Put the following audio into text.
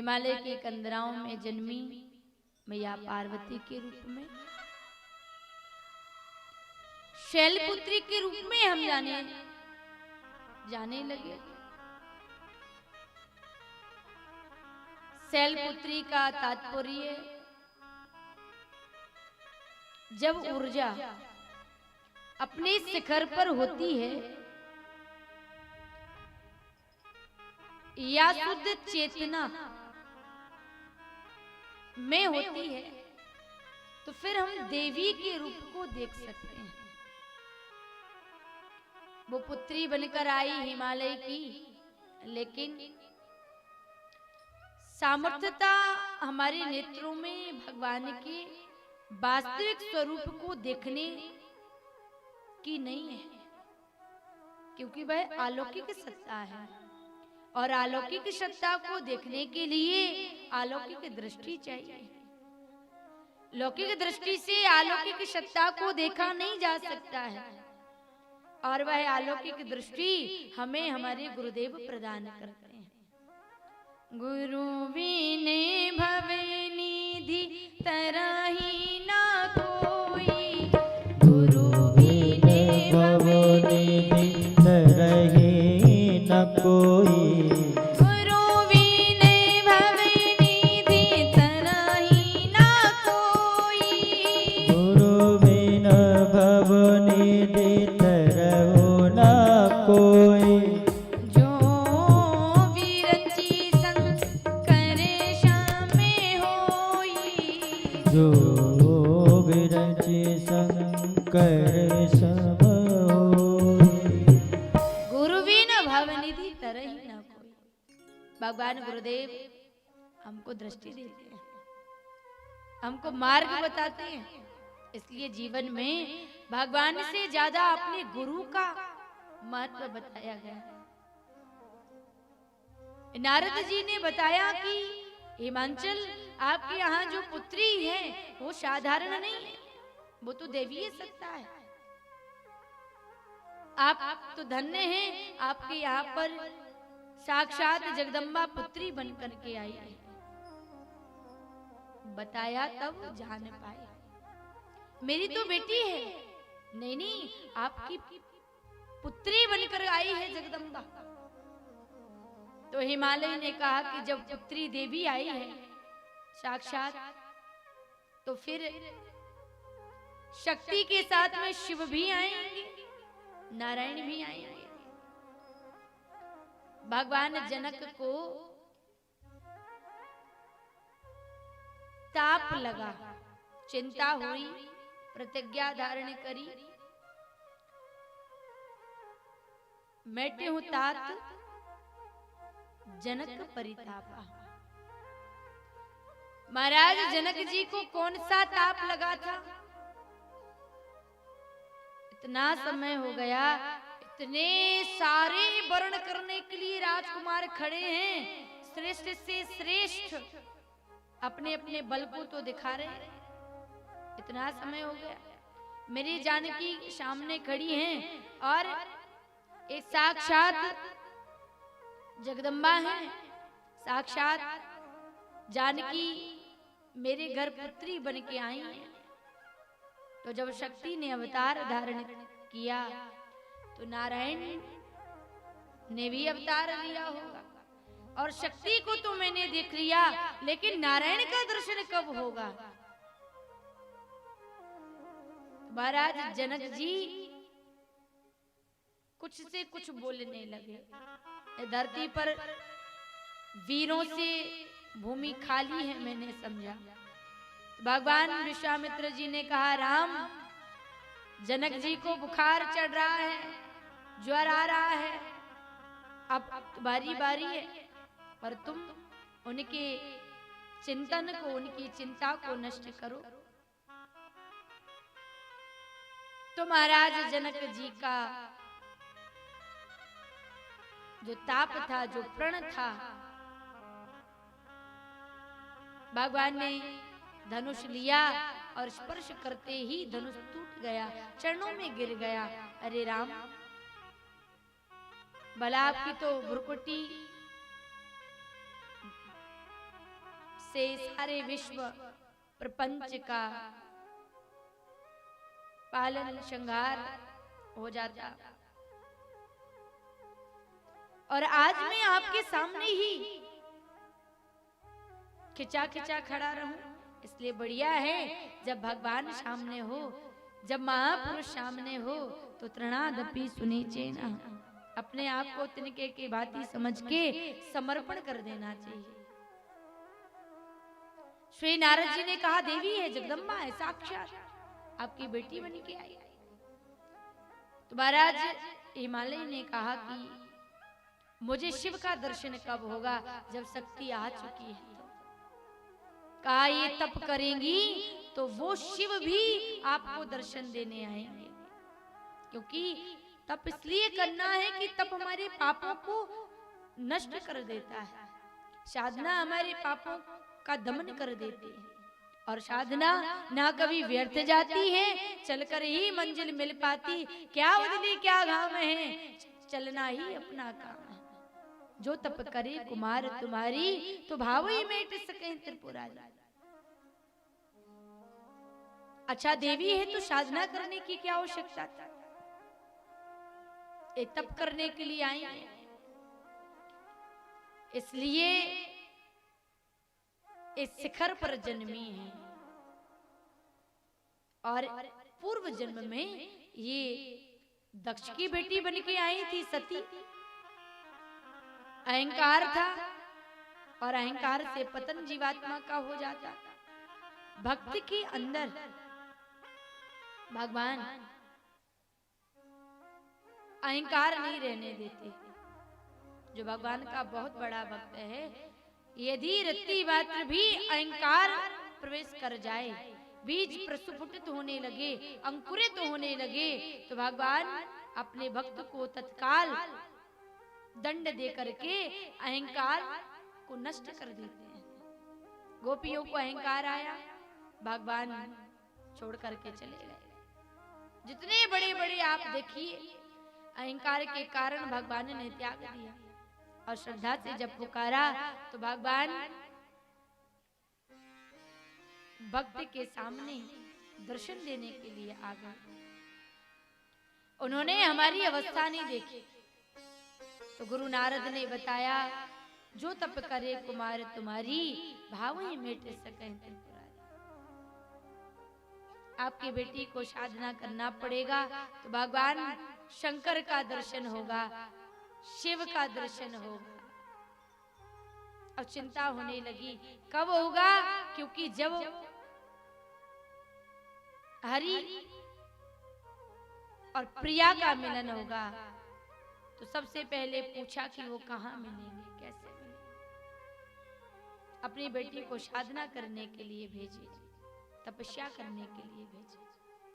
हिमालय के कंदराओं में जन्मी मैया पार्वती के रूप में, शैलपुत्री के रूप में हम जाने लगे। शैलपुत्री का तात्पर्य जब ऊर्जा अपने शिखर पर होती है या शुद्ध चेतना में होती है, तो फिर हम देवी के रूप को देख सकते हैं। वो पुत्री बनकर आई हिमालय की, लेकिन सामर्थ्यता हमारे नेत्रों में भगवान के वास्तविक स्वरूप को देखने की नहीं है, क्योंकि वह अलौकिक सत्ता है और अलौकिक सत्ता को देखने के लिए अलौकिक दृष्टि चाहिए। लौकिक दृष्टि से अलौकिक सत्ता को देखा नहीं जा सकता है, और वह अलौकिक दृष्टि हमें हमारे गुरुदेव प्रदान करते हैं। गुरु बिने भवनिधि तरहि न कोई, गुरु बिने भवनिधि तरहि न कोई, गुरु बिने भवनिधि तरहि न कोई, गुरु बिन भवनिधि तरहु न कोई, जो विरचि शंकर सब होई। गुरु बिन भवनिधि तरहि न कोई। भगवान गुरुदेव हमको दृष्टि देते हैं, हमको मार्ग बताते हैं, इसलिए जीवन में भगवान से ज्यादा अपने गुरु का महत्व बताया गया। नारद जी ने बताया कि हिमांचल, आपके यहाँ जो पुत्री है वो साधारण नहीं है, वो तो देवीय सत्ता है। आप तो धन्य हैं, आपके यहाँ पर साक्षात जगदम्बा पुत्री बनकर के आई है। बताया तब जान पाए, मेरी तो बेटी है। नहीं नहीं, आपकी पुत्री बनकर आई है जगदम्बा। तो हिमालय ने कहा कि जब पुत्री देवी आई है साक्षात, तो फिर शक्ति के साथ में शिव भी आएंगे, नारायण भी आएंगे। भगवान जनक को ताप लगा, चिंता हुई, प्रतिज्ञा धारण करी, मैटे हूं तात जनक परितापा। महाराज जनक जी को कौन सा ताप लगा था? इतना समय हो गया, इतने सारे वर्ण करने के लिए राजकुमार खड़े हैं, श्रेष्ठ से श्रेष्ठ अपने अपने बल को तो दिखा रहे हैं। इतना समय हो गया, मेरी जानकी सामने खड़ी हैं और एक साक्षात जगदम्बा है, साक्षात जानकी मेरे घर पुत्री बन के आई है। तो जब शक्ति ने अवतार धारण किया तो नारायण ने भी अवतार लिया होगा, और शक्ति को तो मैंने देख लिया, लेकिन नारायण का दर्शन कब होगा? महाराज जनक जी कुछ से कुछ बोलने लगे। धरती पर वीरों से भूमि खाली है, मैंने समझा। भगवान विश्वामित्र जी ने कहा, राम, जनक जी को बुखार चढ़ रहा है, ज्वर आ रहा है, अब तुम्हारी बारी है, पर तुम उनके चिंतन को, उनकी चिंता को नष्ट करो। तो महाराज जनक जी का जो ताप था, जो प्रण था, भगवान ने धनुष लिया और स्पर्श करते ही धनुष टूट गया, चरणों में गिर गया। अरे राम, भला आपकी तो भ्रुकुटी से सारे विश्व प्रपंच का पालन श्रृंगार हो जाता। और आज मैं आपके सामने ही खिंचा खिंचा खड़ा रहूं, इसलिए बढ़िया है जब भगवान सामने हो, जब महापुरुष सामने हो तो तृणादपि सुनीचेना, अपने आप को तिनके की भांति समझ के समर्पण कर देना चाहिए। श्री नारद जी ने कहा देवी है, जगदम्बा है, साक्षात आपकी बेटी बन के आई। तो महाराज हिमालय ने कहा कि मुझे शिव का दर्शन कब होगा, जब शक्ति आ चुकी है। कहा ये तप करेंगी तो वो शिव भी आपको दर्शन देने आएंगे, क्योंकि तप इसलिए करना है कि तप हमारे पापों को नष्ट कर देता है, साधना हमारे पापों का दमन कर देती है, और साधना ना कभी व्यर्थ जाती है, चलकर ही मंजिल मिल पाती। क्या बदली क्या घाम है, चलना ही अपना काम है। जो तप करे कुमार तुम्हारी, तो भाव ही मेट सके त्रिपुरारी। अच्छा देवी है तो साधना करने की क्या आवश्यकता था, ये तप करने के लिए आई है, इसलिए इस शिखर पर जन्मी है। और पूर्व जन्म में ये दक्ष की बेटी बन के आई थी सती। अहंकार था और अहंकार से पतन जीवात्मा का हो जाता। भक्ति के अंदर भगवान अहंकार नहीं रहने देते। जो भगवान का बहुत बड़ा भक्त है, यदि रत्ती मात्र भी अहंकार प्रवेश कर जाए, बीज प्रस्फुटित होने लगे, अंकुरित होने लगे, तो भगवान अपने भक्त को तत्काल दंड दे करके अहंकार को नष्ट कर देते हैं। गोपियों को अहंकार आया, भगवान छोड़ करके चले गए। जितने बड़े बड़े आप देखिए, अहंकार के कारण भगवान ने त्याग दिया, और श्रद्धा से जब पुकारा तो भगवान भक्त के सामने दर्शन देने के लिए आ गए। उन्होंने हमारी अवस्था नहीं देखी, तो गुरु नारद ने बताया जो तप करे कुमार तुम्हारी, भाव ही मेट सके त्रिपुरारी। आपकी बेटी को साधना करना पड़ेगा तो भगवान शंकर का दर्शन होगा, शिव का दर्शन होगा। और चिंता होने लगी कब होगा, क्योंकि जब हरि और प्रिया का मिलन होगा तो सबसे पहले पूछा कि वो कहाँ मिलेंगे, कैसे मिलेंगे। अपनी बेटी को साधना करने के लिए भेजी, तपस्या करने के लिए भेजी।